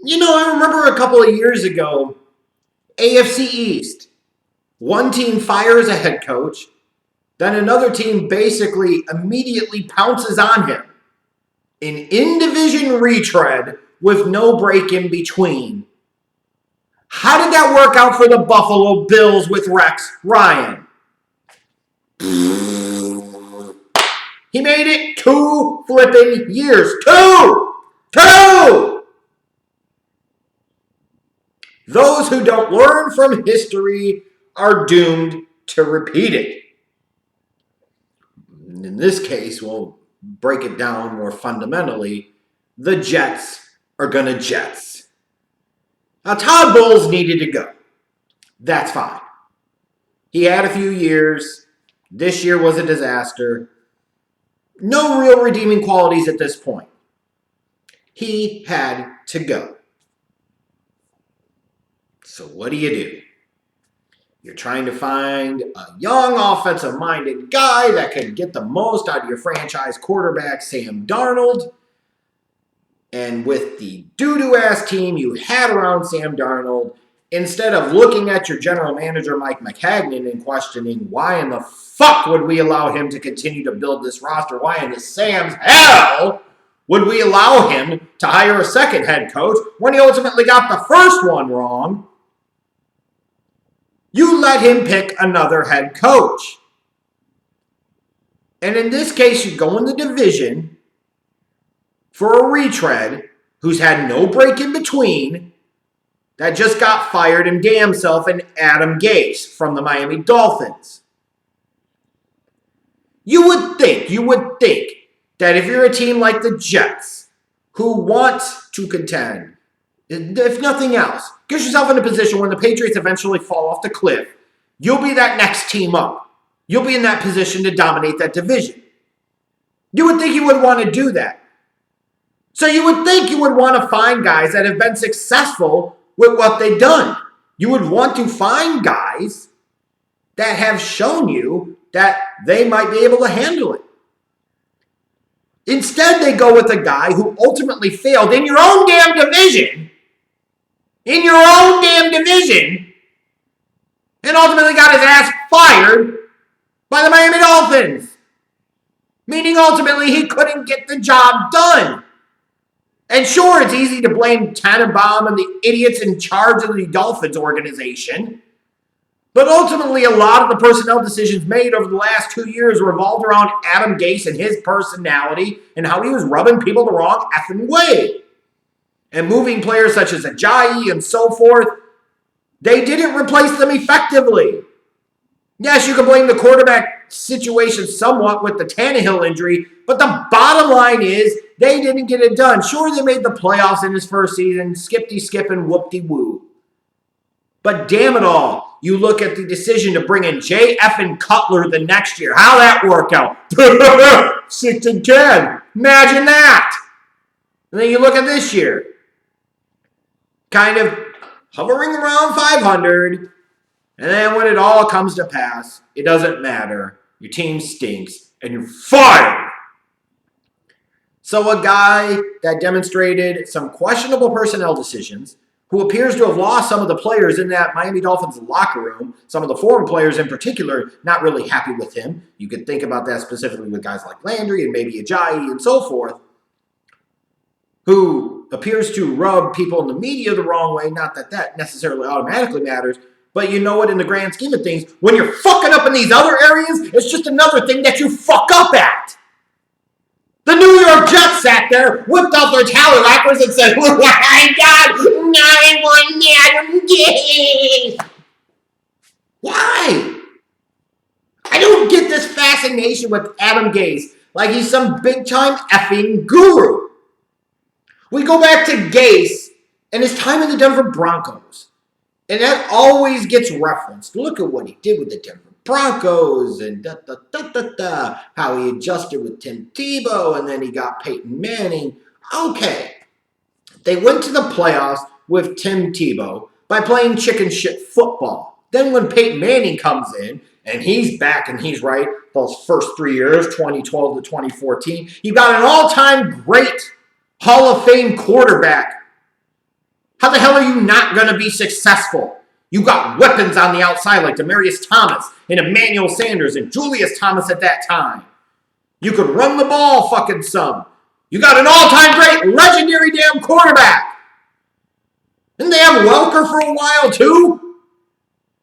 I remember a couple of years ago, AFC East, one team fires a head coach, then another team basically immediately pounces on him. An in-division retread with no break in between. How did that work out for the Buffalo Bills with Rex Ryan? He made it 2 flipping years. Two! Those who don't learn from history are doomed to repeat it. In this case, we'll break it down more fundamentally. The Jets are going to Jets. Now, Todd Bowles needed to go. That's fine. He had a few years. This year was a disaster. No real redeeming qualities at this point. He had to go. So what do? You're trying to find a young offensive-minded guy that can get the most out of your franchise quarterback, Sam Darnold. And with the doo-doo-ass team you had around Sam Darnold, instead of looking at your general manager, Mike McCagnon, and questioning why in the fuck would we allow him to continue to build this roster? Why in the Sam's hell would we allow him to hire a second head coach when he ultimately got the first one wrong? You let him pick another head coach. And in this case, you go in the division for a retread who's had no break in between, that just got fired and damn self, and Adam Gase from the Miami Dolphins. You would think that if you're a team like the Jets who wants to contend, if nothing else, get yourself in a position when the Patriots eventually fall off the cliff, you'll be that next team up. You'll be in that position to dominate that division. You would think you would want to do that. So you would think you would want to find guys that have been successful with what they've done. You would want to find guys that have shown you that they might be able to handle it. Instead, they go with a guy who ultimately failed in your own damn division. And ultimately got his ass fired by the Miami Dolphins. Meaning ultimately he couldn't get the job done. And sure, it's easy to blame Tannenbaum and the idiots in charge of the Dolphins organization. But ultimately, a lot of the personnel decisions made over the last 2 years revolved around Adam Gase and his personality and how he was rubbing people the wrong effing way. And moving players such as Ajayi and so forth, they didn't replace them effectively. Yes, you can blame the quarterback situation somewhat with the Tannehill injury, but the bottom line is they didn't get it done. Sure, they made the playoffs in his first season, skip and whoop-de-woo. But damn it all, you look at the decision to bring in J.F. Cutler the next year. How that worked out? 6-10. Imagine that. And then you look at this year. Kind of hovering around 500. And then when it all comes to pass, it doesn't matter. Your team stinks and you're fired. So a guy that demonstrated some questionable personnel decisions, who appears to have lost some of the players in that Miami Dolphins locker room, some of the foreign players in particular, not really happy with him. You could think about that specifically with guys like Landry and maybe Ajayi and so forth, who appears to rub people in the media the wrong way. Not that that necessarily automatically matters, but you know what, in the grand scheme of things, when you're fucking up in these other areas, it's just another thing that you fuck up at. The New York Jets sat there, whipped out their tallywackers and said, "Oh my God, 9-1 Adam Gase." Why? I don't get this fascination with Adam Gase like he's some big-time effing guru. We go back to Gase and his time in the Denver Broncos. And that always gets referenced. Look at what he did with the Denver Broncos and how he adjusted with Tim Tebow, and then he got Peyton Manning. Okay, they went to the playoffs with Tim Tebow by playing chicken shit football. Then when Peyton Manning comes in, and he's back and he's right, those first 3 years, 2012 to 2014, you got an all-time great Hall of Fame quarterback How the hell are you not going to be successful? You got weapons on the outside like Demaryius Thomas and Emmanuel Sanders and Julius Thomas at that time. You could run the ball fucking some. You got an all-time great, legendary damn quarterback. Didn't they have Welker for a while too?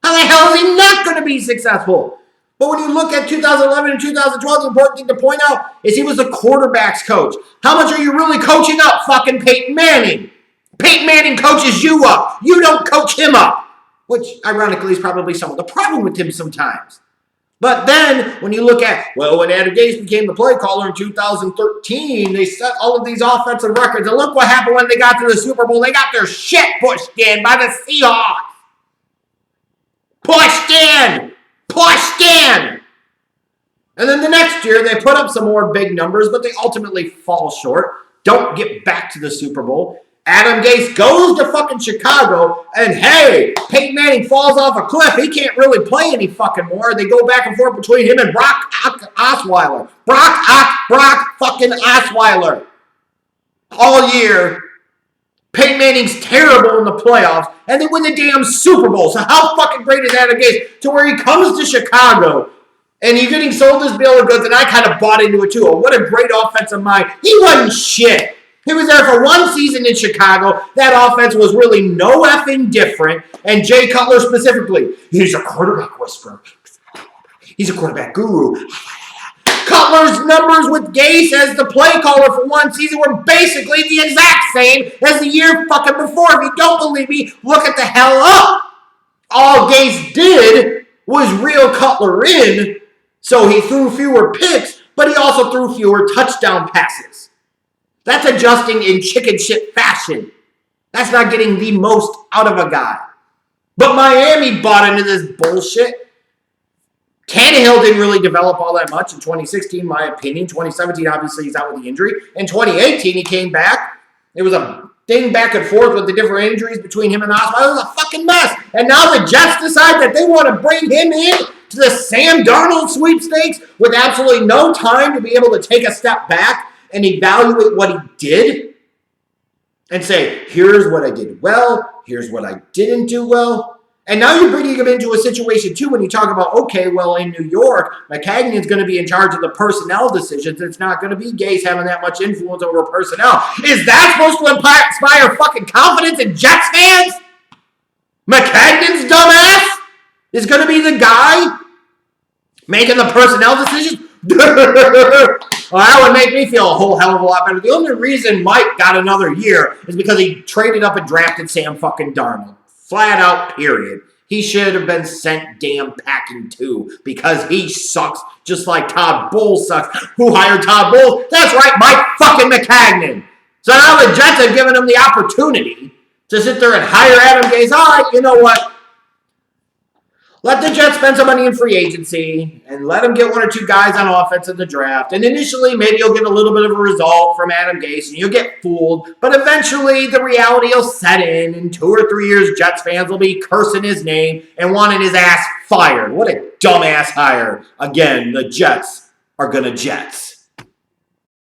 How the hell is he not going to be successful? But when you look at 2011 and 2012, the important thing to point out is he was the quarterback's coach. How much are you really coaching up fucking Peyton Manning? Peyton Manning coaches you up. You don't coach him up. Which, ironically, is probably some of the problem with him sometimes. But then, when you look at, well, when Adam Gase became the play caller in 2013, they set all of these offensive records. And look what happened when they got to the Super Bowl. They got their shit pushed in by the Seahawks. Pushed in. Pushed in. And then the next year, they put up some more big numbers, but they ultimately fall short. Don't get back to the Super Bowl. Adam Gase goes to fucking Chicago, and hey, Peyton Manning falls off a cliff. He can't really play any fucking more. They go back and forth between him and Brock Osweiler. Brock fucking Osweiler. All year, Peyton Manning's terrible in the playoffs, and they win the damn Super Bowl. So how fucking great is Adam Gase to where he comes to Chicago, and he's getting sold this bill of goods, and I kind of bought into it too. Oh, what a great offensive mind. He wasn't shit. He was there for one season in Chicago. That offense was really no effing different. And Jay Cutler specifically, he's a quarterback whisperer. He's a quarterback guru. Cutler's numbers with Gase as the play caller for one season were basically the exact same as the year fucking before. If you don't believe me, look at the hell up. All Gase did was reel Cutler in, so he threw fewer picks, but he also threw fewer touchdown passes. That's adjusting in chicken shit fashion. That's not getting the most out of a guy. But Miami bought into this bullshit. Tannehill didn't really develop all that much in 2016, in my opinion. 2017, obviously, he's out with the injury. In 2018, he came back. It was a thing back and forth with the different injuries between him and Osweiler. It was a fucking mess. And now the Jets decide that they want to bring him in to the Sam Darnold sweepstakes with absolutely no time to be able to take a step back and evaluate what he did and say, here's what I did well, here's what I didn't do well. And now you're bringing him into a situation, too, when you talk about, okay, well, in New York, Maccagnan is going to be in charge of the personnel decisions. It's not going to be Gase having that much influence over personnel. Is that supposed to inspire fucking confidence in Jets fans? Maccagnan's dumbass is going to be the guy making the personnel decisions? Well, that would make me feel a whole hell of a lot better. The only reason Mike got another year is because he traded up and drafted Sam fucking Darnold. Flat out, period. He should have been sent damn packing too because he sucks just like Todd Bowles sucks. Who hired Todd Bowles? That's right, Mike fucking Maccagnan. So now the Jets have given him the opportunity to sit there and hire Adam Gase. All right, you know what? Let the Jets spend some money in free agency and let them get one or two guys on offense in the draft. And initially, maybe you'll get a little bit of a result from Adam Gase and you'll get fooled. But eventually, the reality will set in. In 2 or 3 years, Jets fans will be cursing his name and wanting his ass fired. What a dumbass hire. Again, the Jets are going to Jets.